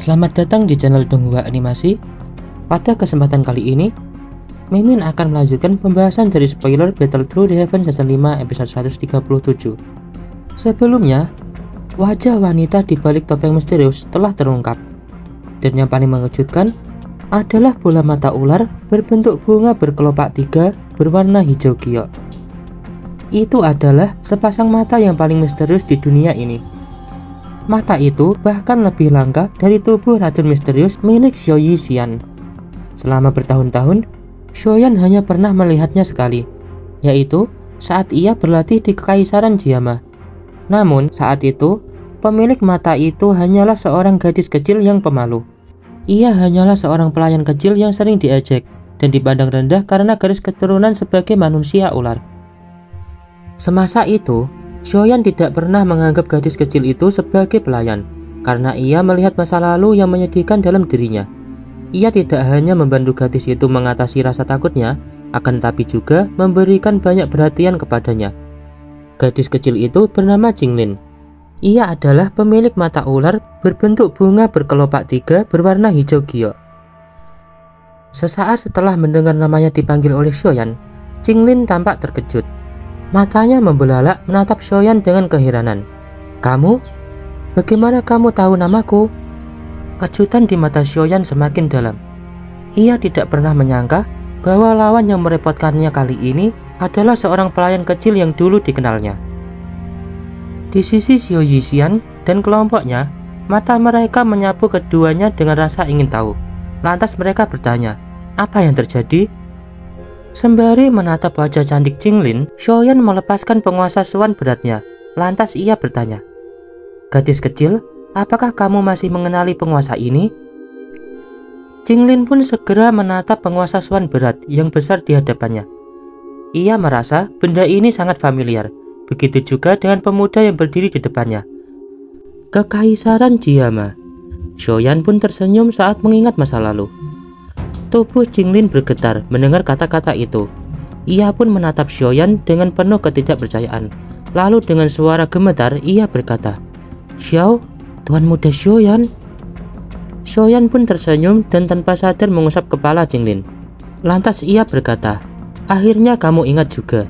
Selamat datang di channel Donghua Animasi. Pada kesempatan kali ini, Mimin akan melanjutkan pembahasan dari spoiler Battle Through the Heaven Season 5 episode 137. Sebelumnya, wajah wanita di balik topeng misterius telah terungkap. Dan yang paling mengejutkan adalah bola mata ular berbentuk bunga berkelopak 3 berwarna hijau giok. Itu adalah sepasang mata yang paling misterius di dunia ini. Mata itu bahkan lebih langka dari tubuh racun misterius milik Xiao Yixian. Selama bertahun-tahun, Xiaoyan hanya pernah melihatnya sekali, yaitu saat ia berlatih di Kekaisaran Jiama. Namun saat itu, pemilik mata itu hanyalah seorang gadis kecil yang pemalu. Ia hanyalah seorang pelayan kecil yang sering diejek dan dipandang rendah karena garis keturunan sebagai manusia ular. Semasa itu, Xiaoyan tidak pernah menganggap gadis kecil itu sebagai pelayan, karena ia melihat masa lalu yang menyedihkan dalam dirinya. Ia tidak hanya membantu gadis itu mengatasi rasa takutnya, akan tetapi juga memberikan banyak perhatian kepadanya. Gadis kecil itu bernama Jinglin. Ia adalah pemilik mata ular berbentuk bunga berkelopak 3 berwarna hijau giok. Sesaat setelah mendengar namanya dipanggil oleh Xiaoyan, Jinglin tampak terkejut. Matanya membelalak menatap Xiaoyan dengan keheranan. "Kamu? Bagaimana kamu tahu namaku?" Kejutan di mata Xiaoyan semakin dalam. Ia tidak pernah menyangka bahwa lawan yang merepotkannya kali ini adalah seorang pelayan kecil yang dulu dikenalnya. Di sisi Xiao Yixian dan kelompoknya, mata mereka menyapu keduanya dengan rasa ingin tahu. Lantas mereka bertanya, "Apa yang terjadi?" Sembari menatap wajah cantik Jinglin, Xiaoyan melepaskan penguasaan beratnya. Lantas ia bertanya, "Gadis kecil, apakah kamu masih mengenali penguasa ini?" Jinglin pun segera menatap penguasaan berat yang besar di hadapannya. Ia merasa benda ini sangat familiar. Begitu juga dengan pemuda yang berdiri di depannya. Kekaisaran Jiama. Xiaoyan pun tersenyum saat mengingat masa lalu. Tubuh Jinglin bergetar mendengar kata-kata itu. Ia pun menatap Xiaoyan dengan penuh ketidakpercayaan. Lalu dengan suara gemetar ia berkata, "Xiao, Tuan Muda Xiaoyan." Xiaoyan pun tersenyum dan tanpa sadar mengusap kepala Jinglin. Lantas ia berkata, "Akhirnya kamu ingat juga.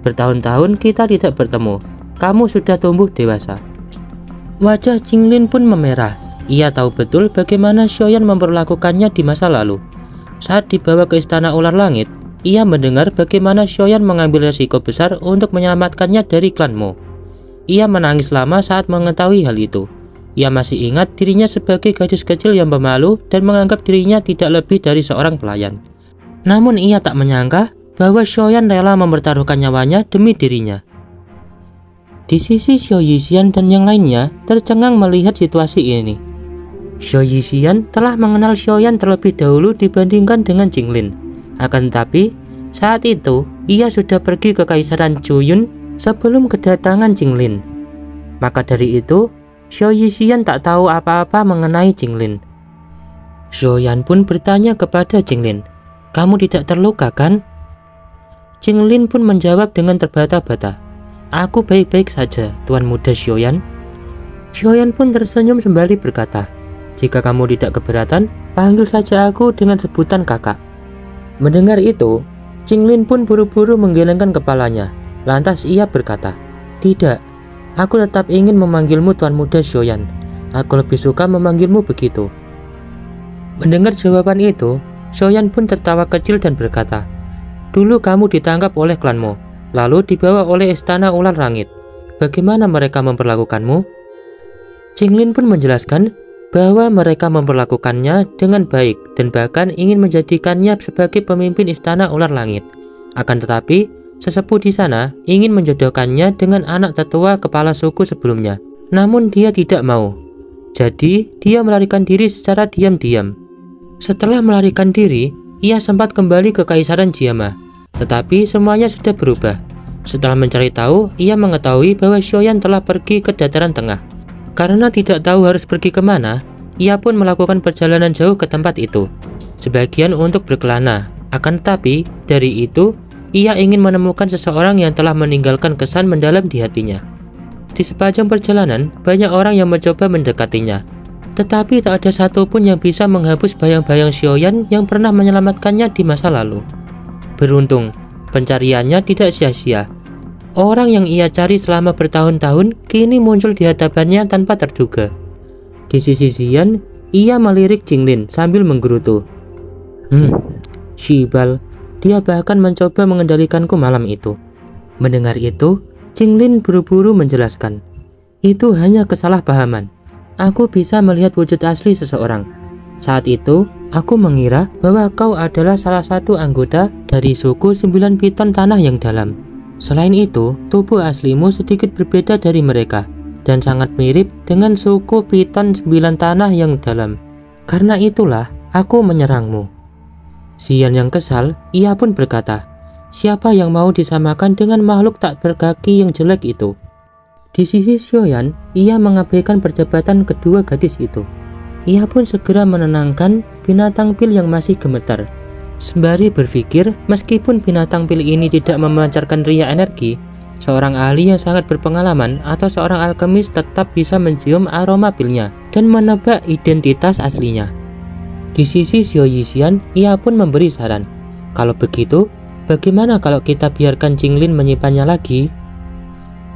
Bertahun-tahun kita tidak bertemu. Kamu sudah tumbuh dewasa." Wajah Jinglin pun memerah. Ia tahu betul bagaimana Xiaoyan memperlakukannya di masa lalu. Saat dibawa ke istana ular langit, ia mendengar bagaimana Xiaoyan mengambil resiko besar untuk menyelamatkannya dari klan Mo. Ia menangis lama saat mengetahui hal itu. Ia masih ingat dirinya sebagai gadis kecil yang pemalu dan menganggap dirinya tidak lebih dari seorang pelayan. Namun ia tak menyangka bahwa Xiaoyan rela mempertaruhkan nyawanya demi dirinya. Di sisi Xiao Yixian dan yang lainnya tercengang melihat situasi ini. Xiao Yixian telah mengenal Xiaoyan terlebih dahulu dibandingkan dengan Jinglin. Akan tetapi, saat itu ia sudah pergi ke Kekaisaran Zhuyun sebelum kedatangan Jinglin. Maka dari itu, Xiao Yixian tak tahu apa-apa mengenai Jinglin. Xiaoyan pun bertanya kepada Jinglin, "Kamu tidak terluka kan?" Jinglin pun menjawab dengan terbata-bata, "Aku baik-baik saja, Tuan Muda Xiaoyan." Xiaoyan pun tersenyum sembari berkata, "Jika kamu tidak keberatan, panggil saja aku dengan sebutan kakak." Mendengar itu, Jinglin pun buru-buru menggelengkan kepalanya. Lantas ia berkata, "Tidak, aku tetap ingin memanggilmu Tuan Muda Xiaoyan. Aku lebih suka memanggilmu begitu." Mendengar jawaban itu, Xiaoyan pun tertawa kecil dan berkata, "Dulu kamu ditangkap oleh klanmu, lalu dibawa oleh istana ular langit. Bagaimana mereka memperlakukanmu?" Jinglin pun menjelaskan bahwa mereka memperlakukannya dengan baik dan bahkan ingin menjadikannya sebagai pemimpin istana ular langit. Akan tetapi, sesepuh di sana ingin menjodohkannya dengan anak tetua kepala suku sebelumnya. Namun dia tidak mau. Jadi, dia melarikan diri secara diam-diam. Setelah melarikan diri, ia sempat kembali ke Kekaisaran Jiama. Tetapi semuanya sudah berubah. Setelah mencari tahu, ia mengetahui bahwa Xiaoyan telah pergi ke dataran tengah. Karena tidak tahu harus pergi kemana, ia pun melakukan perjalanan jauh ke tempat itu. Sebagian untuk berkelana. Akan tetapi, dari itu, ia ingin menemukan seseorang yang telah meninggalkan kesan mendalam di hatinya. Di sepanjang perjalanan, banyak orang yang mencoba mendekatinya. Tetapi tak ada satupun yang bisa menghapus bayang-bayang Xiaoyan yang pernah menyelamatkannya di masa lalu. Beruntung, pencariannya tidak sia-sia. Orang yang ia cari selama bertahun-tahun kini muncul di hadapannya tanpa terduga. Di sisi Xian, ia melirik Jinglin sambil menggerutu. Shibal, dia bahkan mencoba mengendalikanku malam itu. Mendengar itu, Jinglin buru-buru menjelaskan. Itu hanya kesalahpahaman. Aku bisa melihat wujud asli seseorang. Saat itu, aku mengira bahwa kau adalah salah satu anggota dari suku 9 piton tanah yang dalam. Selain itu, tubuh aslimu sedikit berbeda dari mereka dan sangat mirip dengan suku piton 9 tanah yang dalam. Karena itulah aku menyerangmu. Xian yang kesal, ia pun berkata, siapa yang mau disamakan dengan makhluk tak berkaki yang jelek itu? Di sisi Xiaoyan, ia mengabaikan perdebatan kedua gadis itu. Ia pun segera menenangkan binatang pil yang masih gemetar. Sembari berpikir, meskipun binatang pil ini tidak memancarkan ria energi, seorang ahli yang sangat berpengalaman atau seorang alkemis tetap bisa mencium aroma pilnya dan menebak identitas aslinya. Di sisi Xiao Yixian, ia pun memberi saran. Kalau begitu, bagaimana kalau kita biarkan Jinglin menyimpannya lagi?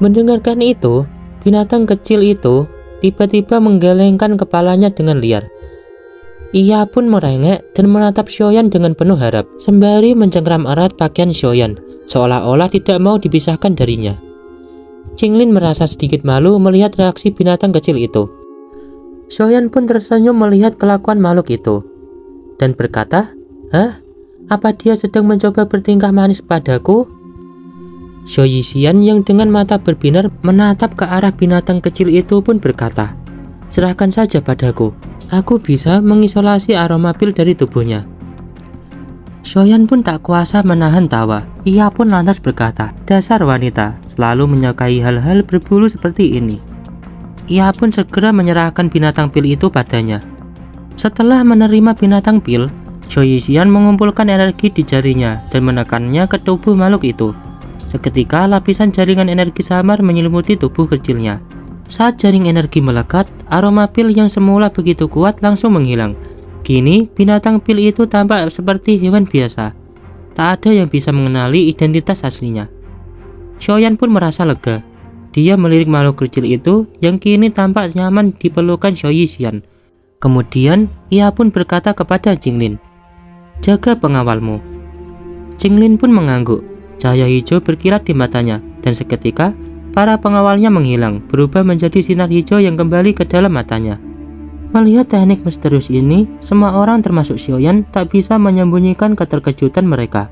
Mendengarkan itu, binatang kecil itu tiba-tiba menggelengkan kepalanya dengan liar. Ia pun merengek dan menatap Xiaoyan dengan penuh harap, sembari mencengkram erat pakaian Xiaoyan, seolah-olah tidak mau dipisahkan darinya. Jinglin merasa sedikit malu melihat reaksi binatang kecil itu. Xiaoyan pun tersenyum melihat kelakuan makhluk itu, dan berkata, "Hah? Apa dia sedang mencoba bertingkah manis padaku?" Xiao Yixian yang dengan mata berbinar menatap ke arah binatang kecil itu pun berkata, "Serahkan saja padaku, aku bisa mengisolasi aroma pil dari tubuhnya." Xiaoyan pun tak kuasa menahan tawa. Ia pun lantas berkata, "Dasar wanita, selalu menyukai hal-hal berbulu seperti ini." Ia pun segera menyerahkan binatang pil itu padanya. Setelah menerima binatang pil, Xiao Yixian mengumpulkan energi di jarinya dan menekannya ke tubuh makhluk itu. Seketika lapisan jaringan energi samar menyelimuti tubuh kecilnya. Saat jaring energi melekat, aroma pil yang semula begitu kuat langsung menghilang. Kini binatang pil itu tampak seperti hewan biasa. Tak ada yang bisa mengenali identitas aslinya. Xiaoyan pun merasa lega. Dia melirik makhluk kecil itu yang kini tampak nyaman di pelukan Xiao Yixian. Kemudian ia pun berkata kepada Jinglin, "Jaga pengawalmu." Jinglin pun mengangguk. Cahaya hijau berkilat di matanya, dan seketika para pengawalnya menghilang, berubah menjadi sinar hijau yang kembali ke dalam matanya. Melihat teknik misterius ini, semua orang termasuk Xiaoyan tak bisa menyembunyikan keterkejutan mereka.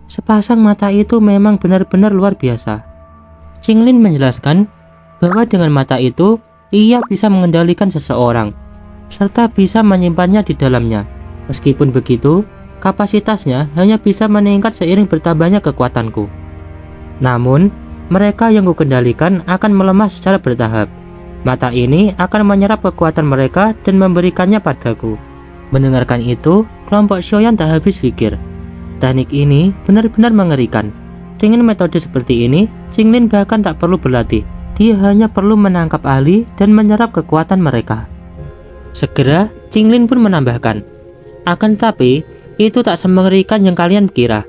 Sepasang mata itu memang benar-benar luar biasa. Jinglin menjelaskan bahwa dengan mata itu, ia bisa mengendalikan seseorang, serta bisa menyimpannya di dalamnya. Meskipun begitu, kapasitasnya hanya bisa meningkat seiring bertambahnya kekuatanku. Namun, mereka yang kukendalikan akan melemah secara bertahap. Mata ini akan menyerap kekuatan mereka dan memberikannya padaku. Mendengarkan itu, kelompok Xiaoyan tak habis pikir. Teknik ini benar-benar mengerikan. Dengan metode seperti ini, Jinglin bahkan tak perlu berlatih. Dia hanya perlu menangkap ahli dan menyerap kekuatan mereka. Segera, Jinglin pun menambahkan, "Akan tetapi, itu tak semengerikan yang kalian kira.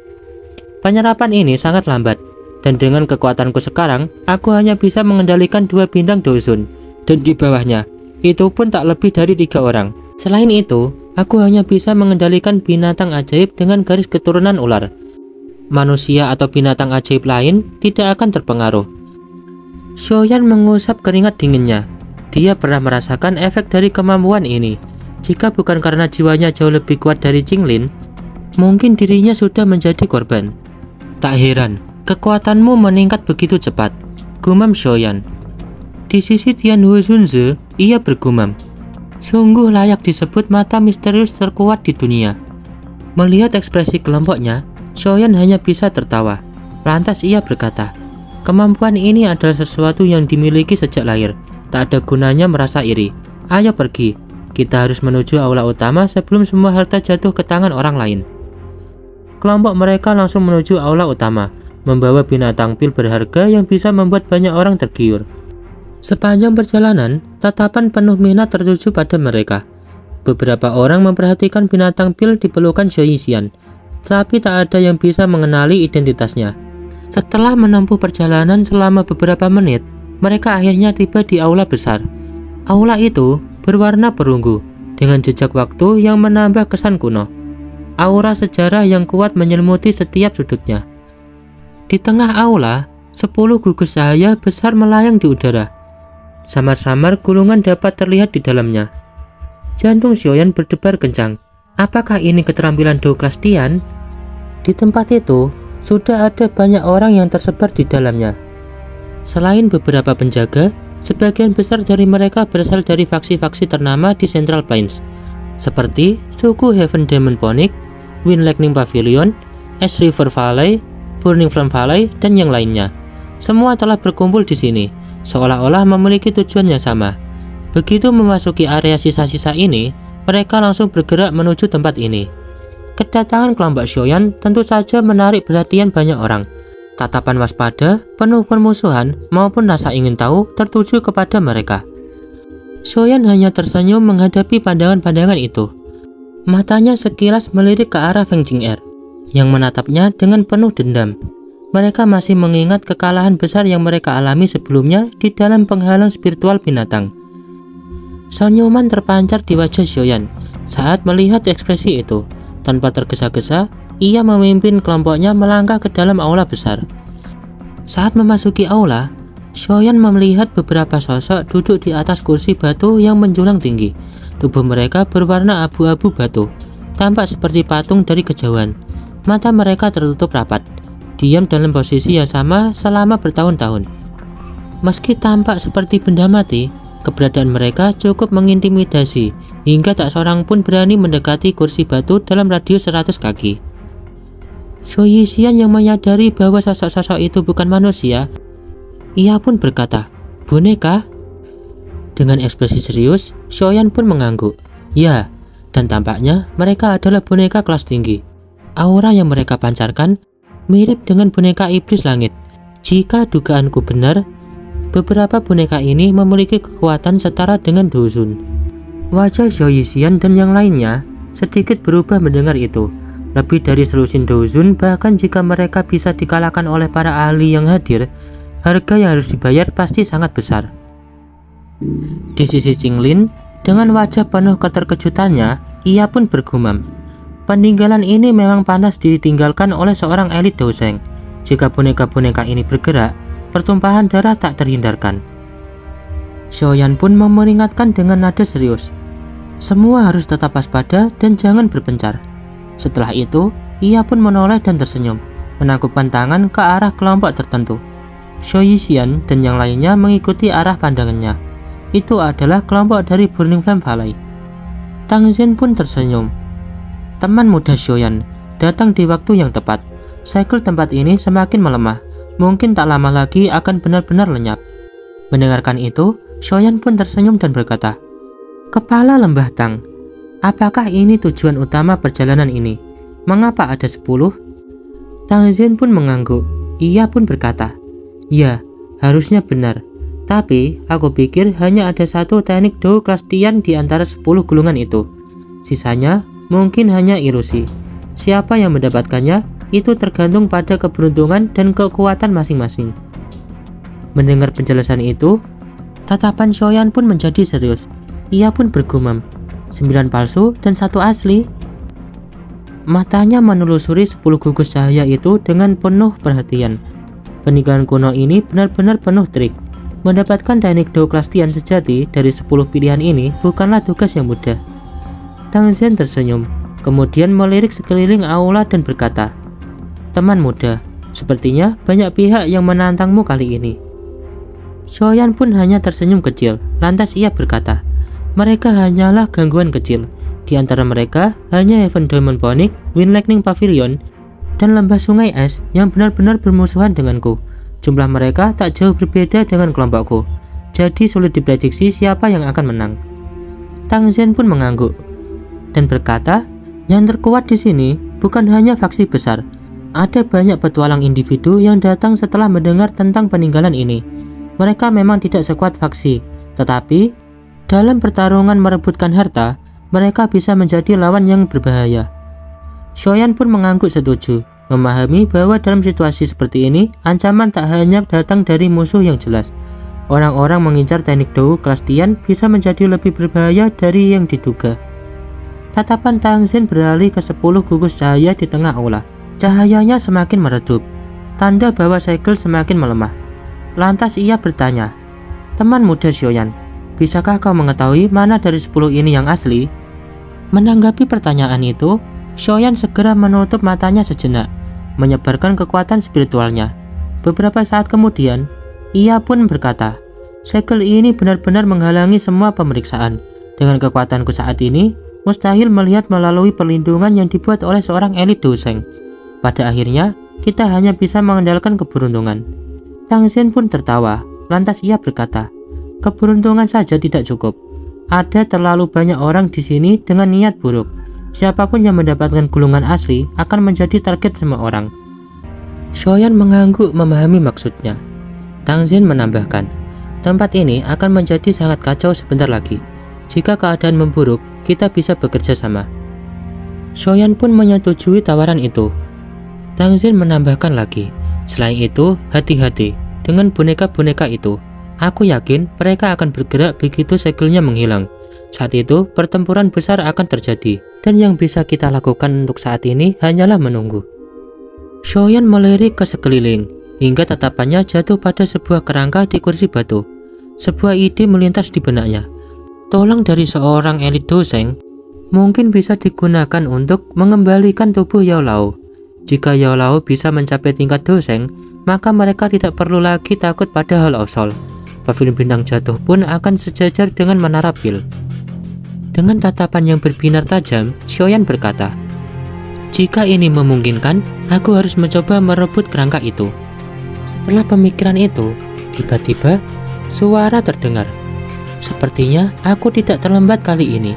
Penyerapan ini sangat lambat, dan dengan kekuatanku sekarang, aku hanya bisa mengendalikan 2 bintang Dozun, dan di bawahnya, itu pun tak lebih dari 3 orang. Selain itu, aku hanya bisa mengendalikan binatang ajaib dengan garis keturunan ular. Manusia atau binatang ajaib lain tidak akan terpengaruh." Xiaoyan mengusap keringat dinginnya. Dia pernah merasakan efek dari kemampuan ini. Jika bukan karena jiwanya jauh lebih kuat dari Jinglin, mungkin dirinya sudah menjadi korban. "Tak heran, kekuatanmu meningkat begitu cepat," gumam Xiaoyan. Di sisi Tianhu Zunze, ia bergumam, "Sungguh layak disebut mata misterius terkuat di dunia." Melihat ekspresi kelompoknya, Xiaoyan hanya bisa tertawa. Lantas ia berkata, "Kemampuan ini adalah sesuatu yang dimiliki sejak lahir. Tak ada gunanya merasa iri. Ayo pergi. Kita harus menuju aula utama sebelum semua harta jatuh ke tangan orang lain." Kelompok mereka langsung menuju aula utama, membawa binatang pil berharga yang bisa membuat banyak orang tergiur. Sepanjang perjalanan, tatapan penuh minat tertuju pada mereka. Beberapa orang memperhatikan binatang pil di pelukan Xiao, tapi tak ada yang bisa mengenali identitasnya. Setelah menempuh perjalanan selama beberapa menit, mereka akhirnya tiba di aula besar. Aula itu berwarna perunggu, dengan jejak waktu yang menambah kesan kuno. Aura sejarah yang kuat menyelimuti setiap sudutnya. Di tengah aula, 10 gugus cahaya besar melayang di udara. Samar-samar gulungan dapat terlihat di dalamnya. Jantung Xiaoyan berdebar kencang. Apakah ini keterampilan Douglas Tian? Di tempat itu, sudah ada banyak orang yang tersebar di dalamnya. Selain beberapa penjaga, sebagian besar dari mereka berasal dari faksi-faksi ternama di Central Plains, seperti suku Heaven Demon Phoenix, Wind Lightning Pavilion, Ash River Valley, Burning Flame Valley, dan yang lainnya. Semua telah berkumpul di sini, seolah-olah memiliki tujuan yang sama. Begitu memasuki area sisa-sisa ini, mereka langsung bergerak menuju tempat ini. Kedatangan kelompok Xiaoyan tentu saja menarik perhatian banyak orang. Tatapan waspada, penuh permusuhan, maupun rasa ingin tahu tertuju kepada mereka. Xiaoyan hanya tersenyum menghadapi pandangan-pandangan itu. Matanya sekilas melirik ke arah Feng Jing'er, yang menatapnya dengan penuh dendam. Mereka masih mengingat kekalahan besar yang mereka alami sebelumnya di dalam penghalang spiritual binatang. Senyuman terpancar di wajah Xiaoyan saat melihat ekspresi itu. Tanpa tergesa-gesa, ia memimpin kelompoknya melangkah ke dalam aula besar. Saat memasuki aula, Xiaoyan melihat beberapa sosok duduk di atas kursi batu yang menjulang tinggi. Tubuh mereka berwarna abu-abu batu, tampak seperti patung dari kejauhan. Mata mereka tertutup rapat, diam dalam posisi yang sama selama bertahun-tahun. Meski tampak seperti benda mati, keberadaan mereka cukup mengintimidasi hingga tak seorang pun berani mendekati kursi batu dalam radius 100 kaki. Xiao yang menyadari bahwa sosok-sosok itu bukan manusia, ia pun berkata, "Boneka?" Dengan ekspresi serius, Xiaoyan pun mengangguk. Ya, dan tampaknya mereka adalah boneka kelas tinggi. Aura yang mereka pancarkan mirip dengan boneka iblis langit. Jika dugaanku benar, beberapa boneka ini memiliki kekuatan setara dengan Douzun. Wajah Xiao dan yang lainnya sedikit berubah mendengar itu. Lebih dari selusin Douzun, bahkan jika mereka bisa dikalahkan oleh para ahli yang hadir, harga yang harus dibayar pasti sangat besar. Di sisi Qinglin, dengan wajah penuh keterkejutannya, ia pun bergumam. Peninggalan ini memang pantas ditinggalkan oleh seorang elit Douzeng. Jika boneka-boneka ini bergerak, pertumpahan darah tak terhindarkan. Xiaoyan pun memperingatkan dengan nada serius. Semua harus tetap waspada dan jangan berpencar. Setelah itu, ia pun menoleh dan tersenyum, menangkupkan tangan ke arah kelompok tertentu. Xiao dan yang lainnya mengikuti arah pandangannya. Itu adalah kelompok dari Burning Flame Valley. Tang Zhen pun tersenyum. Teman muda Xiaoyan datang di waktu yang tepat. Segel tempat ini semakin melemah. Mungkin tak lama lagi akan benar-benar lenyap. Mendengarkan itu, Xiaoyan pun tersenyum dan berkata, "Kepala Lembah Tang, apakah ini tujuan utama perjalanan ini? Mengapa ada 10?" Tang Zhen pun mengangguk. Ia pun berkata, "Ya, harusnya benar. Tapi, aku pikir hanya ada satu teknik Dou kelas Tian di antara 10 gulungan itu. Sisanya mungkin hanya ilusi. Siapa yang mendapatkannya, itu tergantung pada keberuntungan dan kekuatan masing-masing." Mendengar penjelasan itu, tatapan Xiaoyan pun menjadi serius. Ia pun bergumam, 9 palsu dan 1 asli. Matanya menelusuri 10 gugus cahaya itu dengan penuh perhatian. Peninggalan kuno ini benar-benar penuh trik. Mendapatkan teknik Dou kelas Tian sejati dari 10 pilihan ini bukanlah tugas yang mudah. Tang Zhen tersenyum, kemudian melirik sekeliling aula dan berkata, "Teman muda, sepertinya banyak pihak yang menantangmu kali ini." Xiaoyan pun hanya tersenyum kecil, lantas ia berkata, "Mereka hanyalah gangguan kecil. Di antara mereka hanya Heaven Demon Phoenix, Wind Lightning Pavilion, dan lembah sungai es yang benar-benar bermusuhan denganku. Jumlah mereka tak jauh berbeda dengan kelompokku, jadi sulit diprediksi siapa yang akan menang." Tang Zhen pun mengangguk dan berkata, "Yang terkuat di sini bukan hanya faksi besar. Ada banyak petualang individu yang datang setelah mendengar tentang peninggalan ini. Mereka memang tidak sekuat faksi, tetapi dalam pertarungan merebutkan harta, mereka bisa menjadi lawan yang berbahaya. Shoyan pun mengangguk setuju, memahami bahwa dalam situasi seperti ini, ancaman tak hanya datang dari musuh yang jelas. Orang-orang mengincar teknik Dou kelas Tian bisa menjadi lebih berbahaya dari yang diduga. Tatapan Tang Xin beralih ke 10 gugus cahaya di tengah aula. Cahayanya semakin meredup, tanda bahwa segel semakin melemah. Lantas ia bertanya, "Teman muda Shoyan, bisakah kau mengetahui mana dari 10 ini yang asli?" Menanggapi pertanyaan itu, Shoyan segera menutup matanya sejenak, menyebarkan kekuatan spiritualnya. Beberapa saat kemudian, ia pun berkata, "Segel ini benar-benar menghalangi semua pemeriksaan. Dengan kekuatanku saat ini, mustahil melihat melalui perlindungan yang dibuat oleh seorang elit doseng. Pada akhirnya, kita hanya bisa mengandalkan keberuntungan." Tang Xin pun tertawa, lantas ia berkata, "Keberuntungan saja tidak cukup. Ada terlalu banyak orang di sini dengan niat buruk. Siapapun yang mendapatkan gulungan asli akan menjadi target semua orang." Shoyan mengangguk memahami maksudnya. Tang Xin menambahkan, "Tempat ini akan menjadi sangat kacau sebentar lagi. Jika keadaan memburuk, kita bisa bekerja sama." Shoyan pun menyetujui tawaran itu. Tang Xin menambahkan lagi, "Selain itu, hati-hati dengan boneka-boneka itu. Aku yakin mereka akan bergerak begitu segelnya menghilang. Saat itu, pertempuran besar akan terjadi, dan yang bisa kita lakukan untuk saat ini hanyalah menunggu." Shoyan melirik ke sekeliling, hingga tatapannya jatuh pada sebuah kerangka di kursi batu. Sebuah ide melintas di benaknya. Tolong dari seorang elit doseng mungkin bisa digunakan untuk mengembalikan tubuh Yao Lao. Jika Yao Lao bisa mencapai tingkat doseng, maka mereka tidak perlu lagi takut pada hal osol. Pavilion bintang jatuh pun akan sejajar dengan menara pil. Dengan tatapan yang berbinar tajam, Shoyan berkata, "Jika ini memungkinkan, aku harus mencoba merebut kerangka itu." Setelah pemikiran itu, tiba-tiba suara terdengar. "Sepertinya aku tidak terlambat kali ini."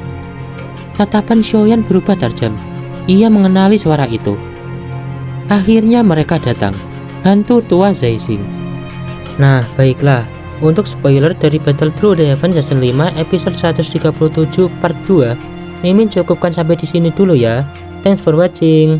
Tatapan Shoyan berubah tajam. Ia mengenali suara itu. Akhirnya mereka datang, hantu tua Zaixing. Nah, baiklah. Untuk spoiler dari Battle Through the Heaven Season 5 episode 137 part 2, Mimin cukupkan sampai di sini dulu ya. Thanks for watching.